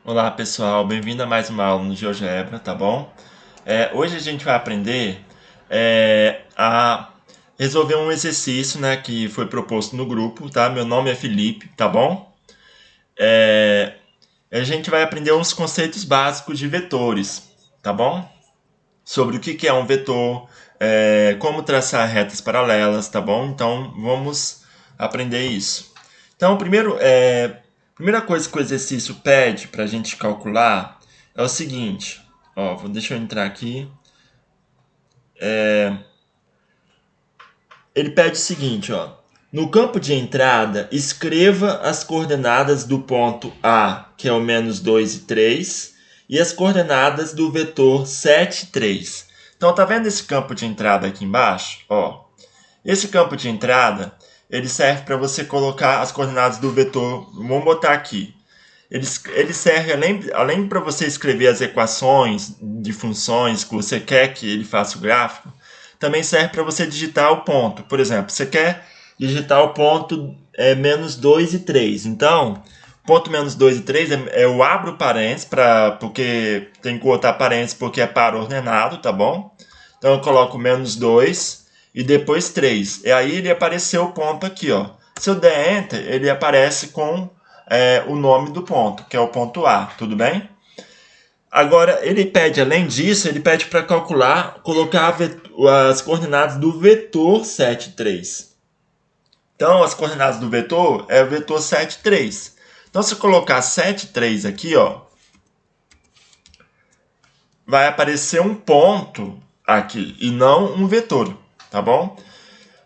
Olá pessoal, bem-vindo a mais uma aula no GeoGebra, tá bom? Hoje a gente vai aprender a resolver um exercício, né, que foi proposto no grupo, tá? Meu nome é Felipe, tá bom? É, a gente vai aprender uns conceitos básicos de vetores, tá bom? Sobre o que é um vetor, como traçar retas paralelas, tá bom? Então vamos aprender isso. Então, primeira coisa que o exercício pede para a gente calcular é o seguinte. Ó, deixa eu entrar aqui. Ele pede o seguinte, ó. No campo de entrada, escreva as coordenadas do ponto A, que é o menos 2 e 3, e as coordenadas do vetor 7 e 3. Então, tá vendo esse campo de entrada aqui embaixo? Ó, esse campo de entrada, ele serve para você colocar as coordenadas do vetor. Vamos botar aqui. Ele serve, além para você escrever as equações de funções que você quer que ele faça o gráfico, também serve para você digitar o ponto. Por exemplo, você quer digitar o ponto menos 2 e 3. Então, ponto menos 2 e 3 eu abro parênteses, porque tem que botar parênteses porque é par ordenado, tá bom? Então eu coloco menos 2 e depois 3. E aí ele apareceu o ponto aqui, ó. Se eu der Enter, ele aparece com o nome do ponto, que é o ponto A, tudo bem? Agora, ele pede, além disso, ele pede para calcular, colocar as coordenadas do vetor 7, 3. Então, as coordenadas do vetor é o vetor 7, 3. Então, se eu colocar 7, 3 aqui, ó, vai aparecer um ponto aqui e não um vetor, tá bom?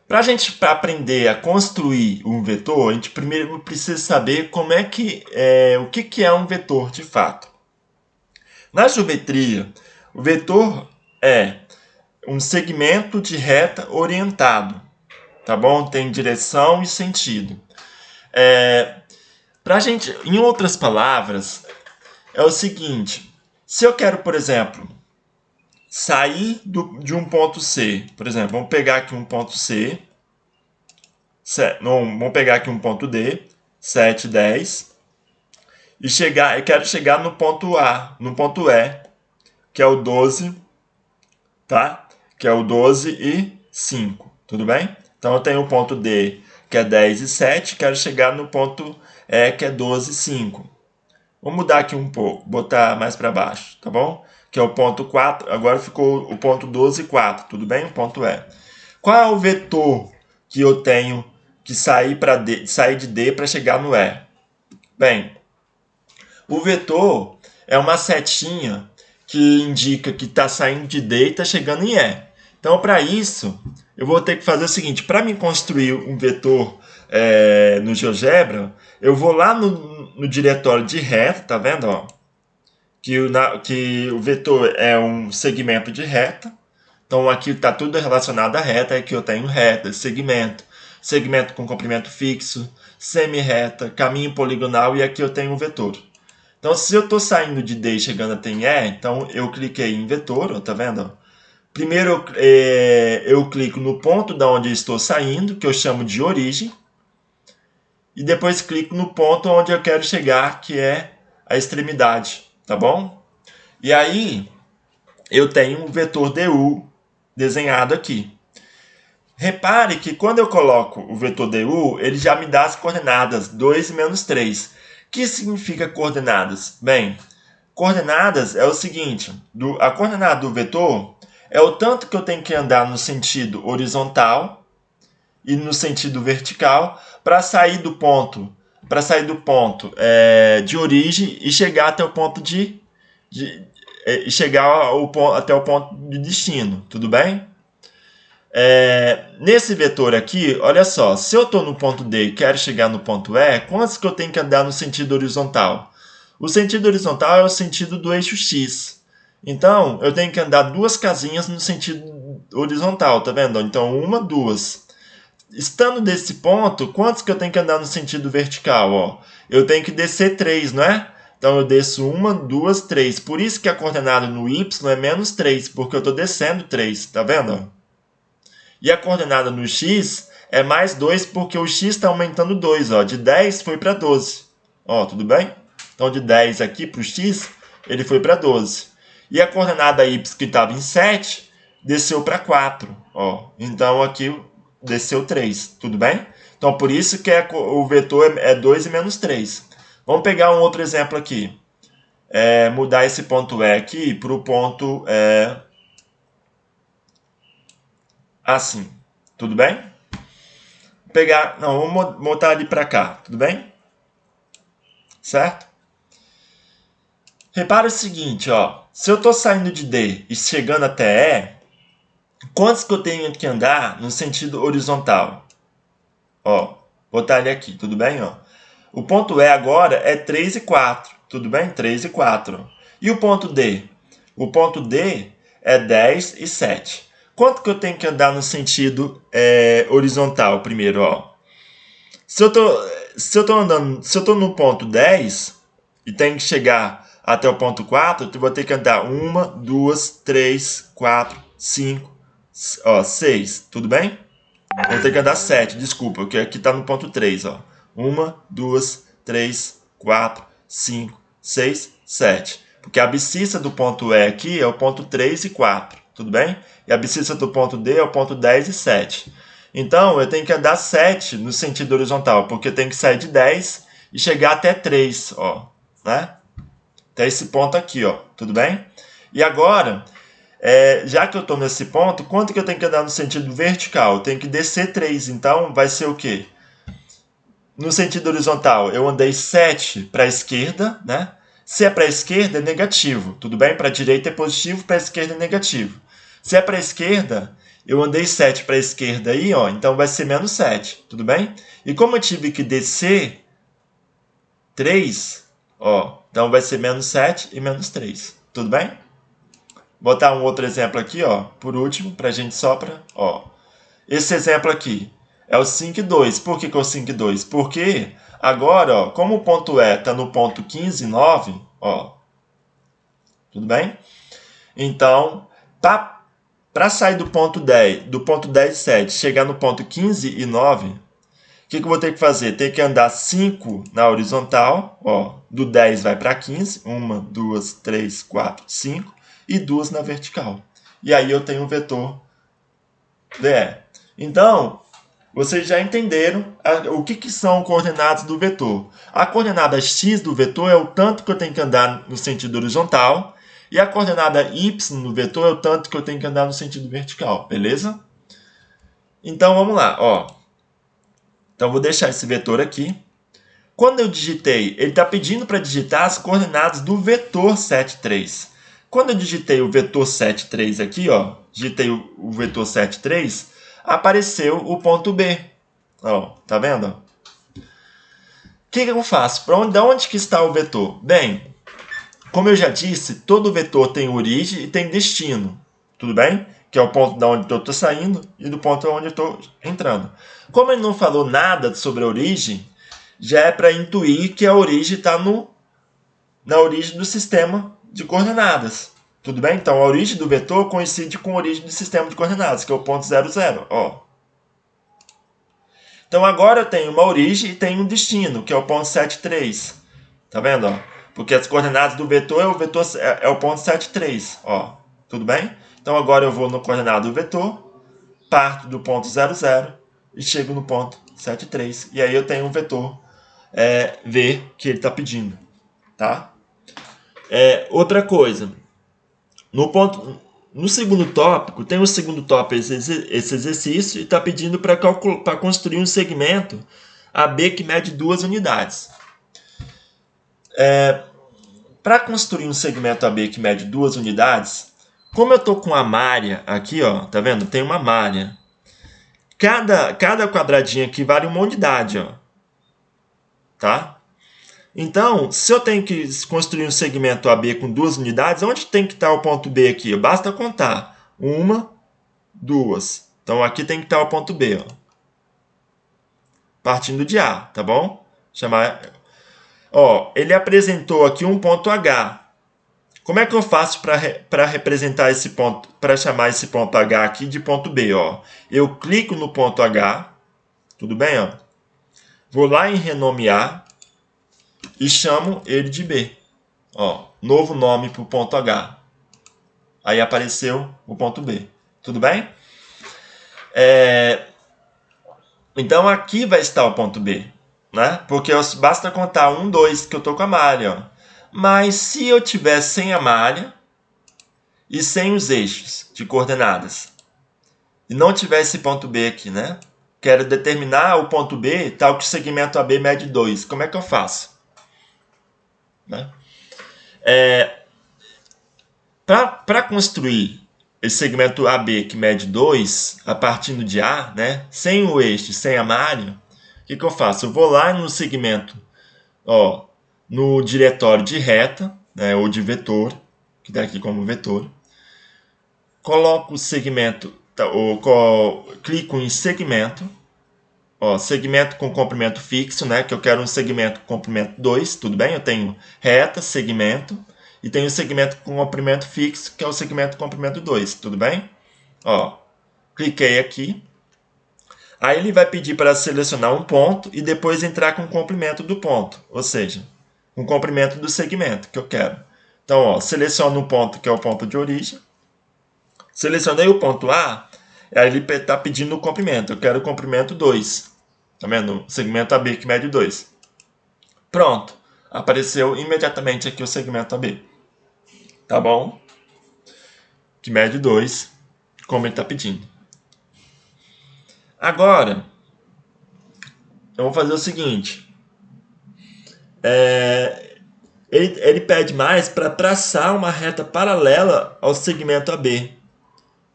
Para a gente aprender a construir um vetor, a gente primeiro precisa saber o que é um vetor de fato. Na geometria, o vetor é um segmento de reta orientado, tá bom? Tem direção e sentido. Pra gente, em outras palavras, é o seguinte: se eu quero, por exemplo, sair de um ponto C, por exemplo, vamos pegar aqui um ponto C, não, vamos pegar aqui um ponto D, 7, 10, e eu quero chegar no ponto A, no ponto E, que é o 12, tá? Que é o 12 e 5, tudo bem? Então eu tenho o ponto D, que é 10 e 7, quero chegar no ponto E, que é 12 e 5. Vou mudar aqui um pouco, botar mais para baixo, tá bom? Que é o ponto 4, agora ficou o ponto 12 e 4, tudo bem? O ponto E. Qual é o vetor que eu tenho que sair de D para chegar no E? Bem, o vetor é uma setinha que indica que está saindo de D e está chegando em E. Então, para isso, eu vou ter que fazer o seguinte: para me construir um vetor no GeoGebra, eu vou lá no diretório de reta, tá vendo? Ó? Que o vetor é um segmento de reta. Então, aqui está tudo relacionado à reta. Aqui eu tenho reta, segmento com comprimento fixo, semi-reta, caminho poligonal, e aqui eu tenho um vetor. Então, se eu estou saindo de D e chegando até em E, então eu cliquei em vetor, ó, tá vendo? Primeiro eu clico no ponto da onde eu estou saindo, que eu chamo de origem, e depois clico no ponto onde eu quero chegar, que é a extremidade, tá bom? E aí eu tenho um vetor DU desenhado aqui. Repare que quando eu coloco o vetor DU, ele já me dá as coordenadas 2 e menos 3. O que significa coordenadas? Bem, coordenadas é o seguinte: a coordenada do vetor é o tanto que eu tenho que andar no sentido horizontal e no sentido vertical para sair do ponto de origem e chegar até o ponto até o ponto de destino, tudo bem? Nesse vetor aqui, olha só, se eu estou no ponto D e quero chegar no ponto E, quantos que eu tenho que andar no sentido horizontal? O sentido horizontal é o sentido do eixo X. Então, eu tenho que andar duas casinhas no sentido horizontal, tá vendo? Então, uma, duas. Estando nesse ponto, quantos que eu tenho que andar no sentido vertical? Ó? Eu tenho que descer 3, não é? Então, eu desço uma, duas, 3. Por isso que a coordenada no Y é menos 3, porque eu estou descendo 3, tá vendo? E a coordenada no x é mais 2, porque o x está aumentando 2. Ó. De 10 foi para 12. Ó, tudo bem? Então, de 10 aqui para o x, ele foi para 12. E a coordenada y, que estava em 7, desceu para 4. Ó. Então, aqui desceu 3. Tudo bem? Então, por isso que o vetor é 2 e menos 3. Vamos pegar um outro exemplo aqui. Mudar esse ponto E aqui para o ponto assim. Tudo bem? Vamos botar ali para cá. Tudo bem? Certo? Repara o seguinte, ó. Se eu estou saindo de D e chegando até E, quantos que eu tenho que andar no sentido horizontal? Ó, botar ele aqui, tudo bem? Ó. O ponto E agora é 3 e 4, tudo bem? 3 e 4. E o ponto D? O ponto D é 10 e 7. Quanto que eu tenho que andar no sentido horizontal primeiro? Ó? Se eu tô no ponto 10 e tenho que chegar até o ponto 4, eu vou ter que andar 1, 2, 3, 4, 5, 6. Tudo bem? Vou ter que andar 7, desculpa, porque aqui está no ponto 3. Ó. 1, 2, 3, 4, 5, 6, 7. Porque a abscissa do ponto E aqui é o ponto 3 e 4. Tudo bem? E a abscissa do ponto D é o ponto 10 e 7. Então, eu tenho que andar 7 no sentido horizontal, porque eu tenho que sair de 10 e chegar até 3, ó, né? Até esse ponto aqui, ó, tudo bem? E agora, já que eu estou nesse ponto, quanto que eu tenho que andar no sentido vertical? Eu tenho que descer 3, então vai ser o quê? No sentido horizontal, eu andei 7 para a esquerda, né? Se é para a esquerda, é negativo, tudo bem? Para a direita é positivo, para a esquerda é negativo. Se é para a esquerda, eu andei 7 para a esquerda aí, ó, então vai ser menos 7, tudo bem? E como eu tive que descer 3, ó, então vai ser menos 7 e menos 3, tudo bem? Vou botar um outro exemplo aqui, ó, por último, para a gente ó. Esse exemplo aqui é o 5 e 2. Por que é o 5 e 2? Porque agora, ó, como o ponto E está no ponto 15 e 9, ó, tudo bem? Então, para sair do ponto 10 e 7, chegar no ponto 15 e 9, o que eu vou ter que fazer? Ter que andar 5 na horizontal, ó, do 10 vai para 15, 1, 2, 3, 4, 5, e 2 na vertical. E aí eu tenho o vetor DE. Então, vocês já entenderam o que são coordenadas do vetor. A coordenada x do vetor é o tanto que eu tenho que andar no sentido horizontal, e a coordenada y do vetor é o tanto que eu tenho que andar no sentido vertical, beleza? Então, vamos lá, ó. Então, vou deixar esse vetor aqui. Quando eu digitei, ele está pedindo para digitar as coordenadas do vetor 7, 3. Quando eu digitei o vetor 7, 3 aqui, ó, digitei o vetor 7, 3, apareceu o ponto B. Ó, tá vendo? O que eu faço? De onde que está o vetor? Bem, como eu já disse, todo vetor tem origem e tem destino. Tudo bem? Que é o ponto de onde eu estou saindo e do ponto onde eu estou entrando. Como ele não falou nada sobre a origem, já é para intuir que a origem está na origem do sistema de coordenadas. Tudo bem? Então, a origem do vetor coincide com a origem do sistema de coordenadas, que é o ponto 0, 0. Ó. Então, agora eu tenho uma origem e tenho um destino, que é o ponto 7, 3. Tá vendo? Ó? Porque as coordenadas do vetor é o ponto 7, 3. Ó. Tudo bem? Então, agora eu vou no coordenado do vetor, parto do ponto 0, 0 e chego no ponto 7, 3. E aí eu tenho um vetor V que ele está pedindo. Tá? Outra coisa. No segundo tópico, tem o segundo tópico esse exercício e está pedindo para construir um segmento AB que mede 2 unidades. Para construir um segmento AB que mede 2 unidades, como eu estou com a malha aqui, ó, tá vendo? Tem uma malha. Cada quadradinho aqui vale uma unidade, ó. Tá? Então, se eu tenho que construir um segmento AB com 2 unidades, onde tem que estar o ponto B aqui? Basta contar. 1, 2. Então, aqui tem que estar o ponto B. Ó. Partindo de A, tá bom? Ó, ele apresentou aqui um ponto H. Como é que eu faço para representar esse ponto, para chamar esse ponto H aqui de ponto B? Ó? Eu clico no ponto H, tudo bem? Ó? Vou lá em renomear. e chamo ele de B. Ó, novo nome para o ponto H. Aí apareceu o ponto B. Tudo bem? Então aqui vai estar o ponto B, né? Porque basta contar 1, 2 que eu estou com a malha. Ó. Mas se eu tiver sem a malha e sem os eixos de coordenadas, e não tiver esse ponto B aqui, né? Quero determinar o ponto B tal que o segmento AB mede 2. Como é que eu faço? Né? Para construir esse segmento AB que mede 2, a partir de A, né, sem o eixo, sem a malha, o que eu faço? Eu vou lá no segmento, ó, no diretório de reta, né, ou de vetor, que está aqui como vetor, coloco o segmento, clico em segmento, ó, segmento com comprimento fixo, né, que eu quero um segmento com comprimento 2, tudo bem? Eu tenho reta, segmento, e tenho o segmento com comprimento fixo, que é o segmento com comprimento 2, tudo bem? Ó, cliquei aqui. Aí ele vai pedir para selecionar um ponto e depois entrar com o comprimento do ponto, ou seja, com o comprimento do segmento que eu quero. Então, ó, seleciono um ponto que é o ponto de origem. Selecionei o ponto A, aí ele está pedindo o comprimento. Eu quero o comprimento 2. Tá vendo? O segmento AB que mede 2. Pronto. Apareceu imediatamente aqui o segmento AB. Tá bom? Que mede 2, como ele está pedindo. Agora, eu vou fazer o seguinte. Ele pede mais para traçar uma reta paralela ao segmento AB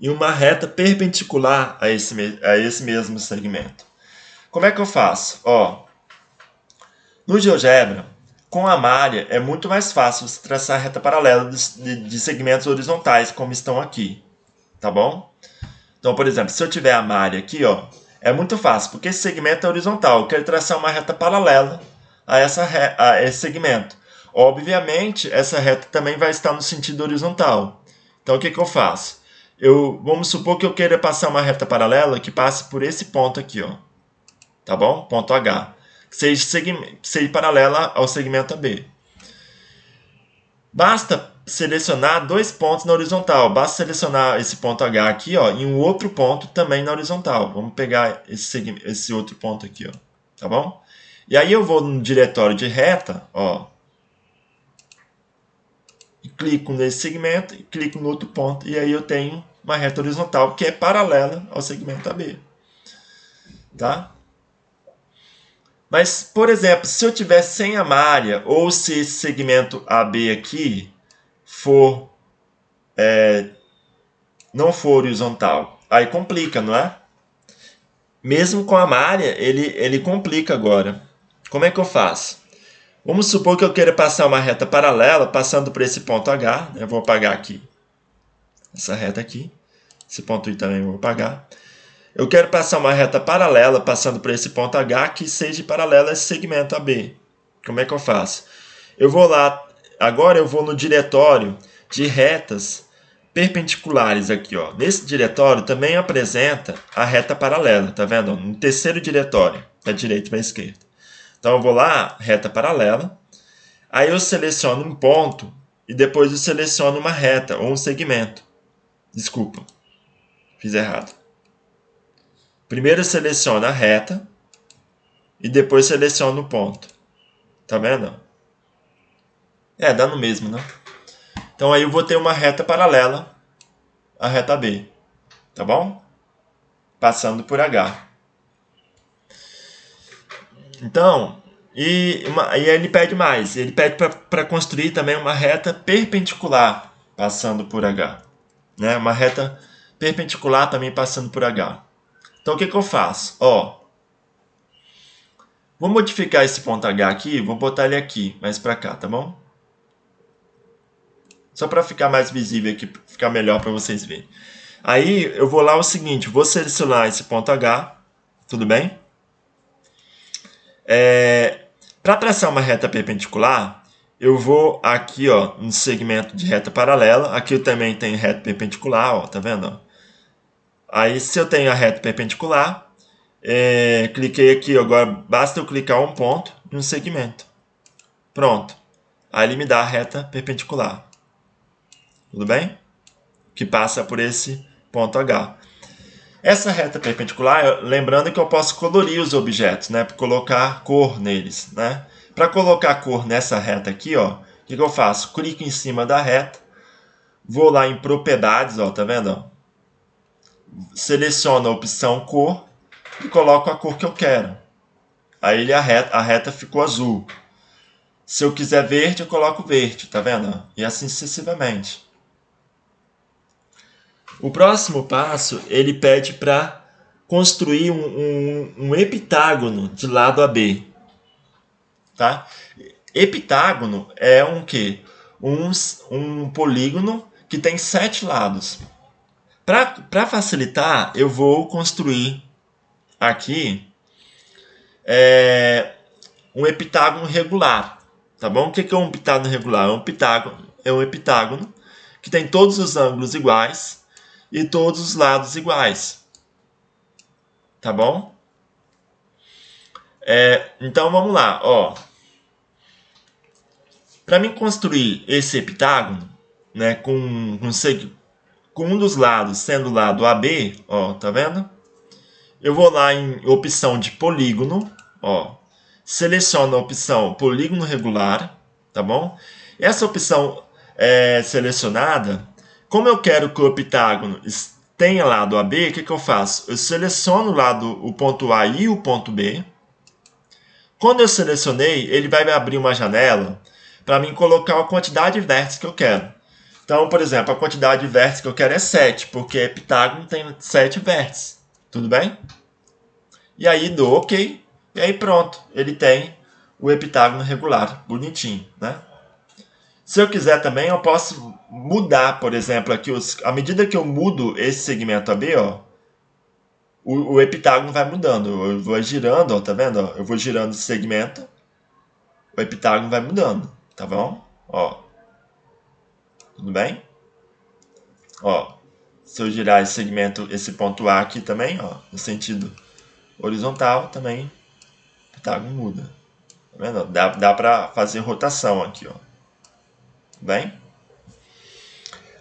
e uma reta perpendicular a esse mesmo segmento. Como é que eu faço? Ó, no GeoGebra, com a malha, é muito mais fácil você traçar reta paralela de segmentos horizontais, como estão aqui. Tá bom? Então, por exemplo, se eu tiver a malha aqui, ó, é muito fácil, porque esse segmento é horizontal. Eu quero traçar uma reta paralela a esse segmento. Obviamente, essa reta também vai estar no sentido horizontal. Então, o que eu faço? Vamos supor que eu queira passar uma reta paralela que passe por esse ponto aqui, ó. Tá bom? Ponto H. Que seja paralela ao segmento AB. Basta selecionar 2 pontos na horizontal. Basta selecionar esse ponto H aqui, ó, e um outro ponto também na horizontal. Vamos pegar esse outro ponto aqui, ó. Tá bom? E aí eu vou no diretório de reta, ó. E clico nesse segmento e clico no outro ponto. E aí eu tenho uma reta horizontal que é paralela ao segmento AB. Tá? Mas, por exemplo, se eu tiver sem a malha, ou se esse segmento AB aqui não for horizontal, aí complica, não é? Mesmo com a malha, ele complica agora. Como é que eu faço? Vamos supor que eu queira passar uma reta paralela, passando por esse ponto H. Eu vou apagar aqui essa reta aqui. Esse ponto I também eu vou apagar. Eu quero passar uma reta paralela, passando por esse ponto H, que seja paralela a esse segmento AB. Como é que eu faço? Eu vou lá, agora eu vou no diretório de retas perpendiculares aqui, ó. Nesse diretório também apresenta a reta paralela, tá vendo? No terceiro diretório, da direita para a esquerda. Então eu vou lá, reta paralela, aí eu seleciono um ponto e depois eu seleciono uma reta ou um segmento. Desculpa, fiz errado. Primeiro eu seleciono a reta e depois seleciono o ponto. Tá vendo? Dá no mesmo, né? Então aí eu vou ter uma reta paralela à reta B. Tá bom? Passando por H. Então, e aí ele pede mais. Ele pede para construir também uma reta perpendicular passando por H. Né? Uma reta perpendicular também passando por H. Então o que eu faço? Ó, vou modificar esse ponto H aqui, vou botar ele aqui, mais para cá, tá bom? Só para ficar mais visível aqui, ficar melhor para vocês verem. Aí eu vou lá o seguinte, vou selecionar esse ponto H, tudo bem? Para traçar uma reta perpendicular, eu vou aqui, ó, no segmento de reta paralela. Aqui eu também tenho reta perpendicular, ó, tá vendo? Aí se eu tenho a reta perpendicular, cliquei aqui, agora basta eu clicar um ponto e um segmento. Pronto. Aí ele me dá a reta perpendicular. Tudo bem? Que passa por esse ponto H. Essa reta perpendicular, lembrando que eu posso colorir os objetos, né? Para colocar cor neles, né? Para colocar cor nessa reta aqui, ó, o que eu faço? Clico em cima da reta, vou lá em propriedades, ó, tá vendo? Seleciono a opção cor e coloco a cor que eu quero. Aí a reta ficou azul. Se eu quiser verde, eu coloco verde, tá vendo? E assim sucessivamente. O próximo passo, ele pede para construir um heptágono de lado AB. Tá? Heptágono é um quê? Um polígono que tem 7 lados. Para facilitar, eu vou construir aqui um heptágono regular. Tá bom? O que é um heptágono regular? É um heptágono que tem todos os ângulos iguais e todos os lados iguais. Tá bom? Então vamos lá. Ó. Para mim construir esse heptágono, né, com um dos lados sendo o lado AB, ó, tá vendo? Eu vou lá em opção de polígono, ó, seleciono a opção polígono regular, tá bom? Essa opção selecionada, como eu quero que o heptágono tenha lado AB, o que eu faço? Eu seleciono o ponto A e o ponto B. Quando eu selecionei, ele vai me abrir uma janela para mim colocar a quantidade de vértices que eu quero. Então, por exemplo, a quantidade de vértices que eu quero é 7, porque heptágono tem 7 vértices. Tudo bem? E aí dou OK. E aí pronto, ele tem o heptágono regular, bonitinho, né? Se eu quiser também, eu posso mudar, por exemplo, aqui, à medida que eu mudo esse segmento AB, ó, o heptágono vai mudando. Eu vou girando, ó, tá vendo? Ó? Eu vou girando esse segmento, o heptágono vai mudando, tá bom? Ó. Tudo bem? Ó, se eu girar esse segmento, esse ponto A aqui também, ó, no sentido horizontal, também o heptágono muda. Tá vendo? Dá para fazer rotação aqui, ó. Tudo bem?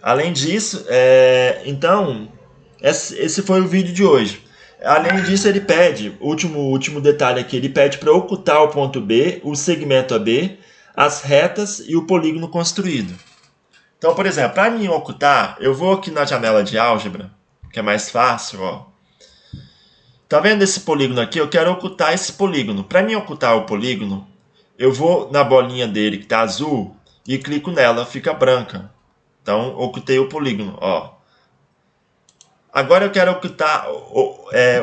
Além disso, então, esse foi o vídeo de hoje. Além disso, ele pede, último detalhe aqui, ele pede para ocultar o ponto B, o segmento AB, as retas e o polígono construído. Então, por exemplo, para mim ocultar, eu vou aqui na janela de álgebra, que é mais fácil, ó. Tá vendo esse polígono aqui? Eu quero ocultar esse polígono. Para mim ocultar o polígono, eu vou na bolinha dele que está azul e clico nela, fica branca. Então, ocultei o polígono, ó. Agora eu quero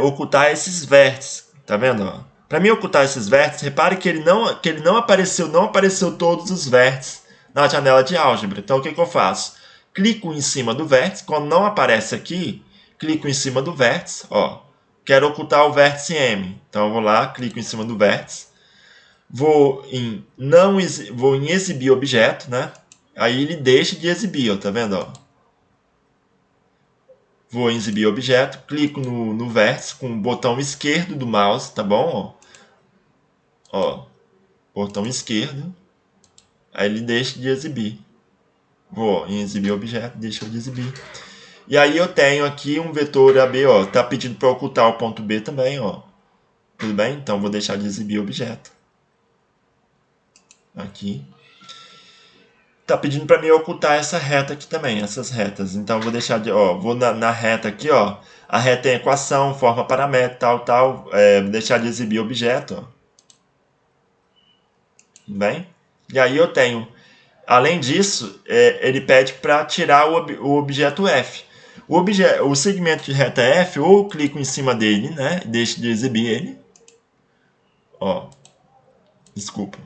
ocultar esses vértices, tá vendo? Para mim ocultar esses vértices, repare que ele não apareceu todos os vértices na janela de álgebra. Então o que eu faço? Clico em cima do vértice, quando não aparece aqui, clico em cima do vértice, ó. Quero ocultar o vértice M. Então eu vou lá, clico em cima do vértice, vou em exibir objeto, né? Aí ele deixa de exibir, ó, tá vendo, ó? Vou em exibir objeto, clico no vértice com o botão esquerdo do mouse, tá bom? Ó, botão esquerdo, aí ele deixa de exibir. Vou em exibir objeto, deixa de exibir. E aí eu tenho aqui um vetor AB, ó, tá pedindo para ocultar o ponto B também, ó. Tudo bem? Então vou deixar de exibir objeto. Aqui. Tá pedindo para mim ocultar essa reta aqui também, essas retas. Então eu vou deixar de, ó, vou na reta aqui, ó. A reta tem equação, forma paramétrica, tal, vou deixar de exibir objeto, ó. Tudo bem? E aí eu tenho, além disso, ele pede para tirar o objeto F. O segmento de reta F, ou eu clico em cima dele, né? Deixo de exibir ele. Ó, desculpa.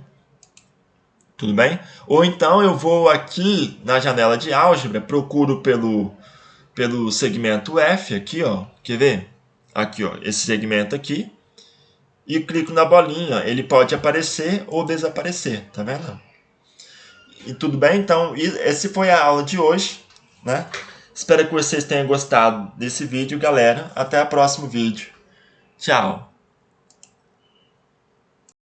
Tudo bem? Ou então eu vou aqui na janela de álgebra, procuro pelo segmento F aqui, ó. Quer ver? Aqui, ó, esse segmento aqui. E clico na bolinha. Ele pode aparecer ou desaparecer, tá vendo? E tudo bem? Então, essa foi a aula de hoje, né? Espero que vocês tenham gostado desse vídeo, galera. Até o próximo vídeo. Tchau!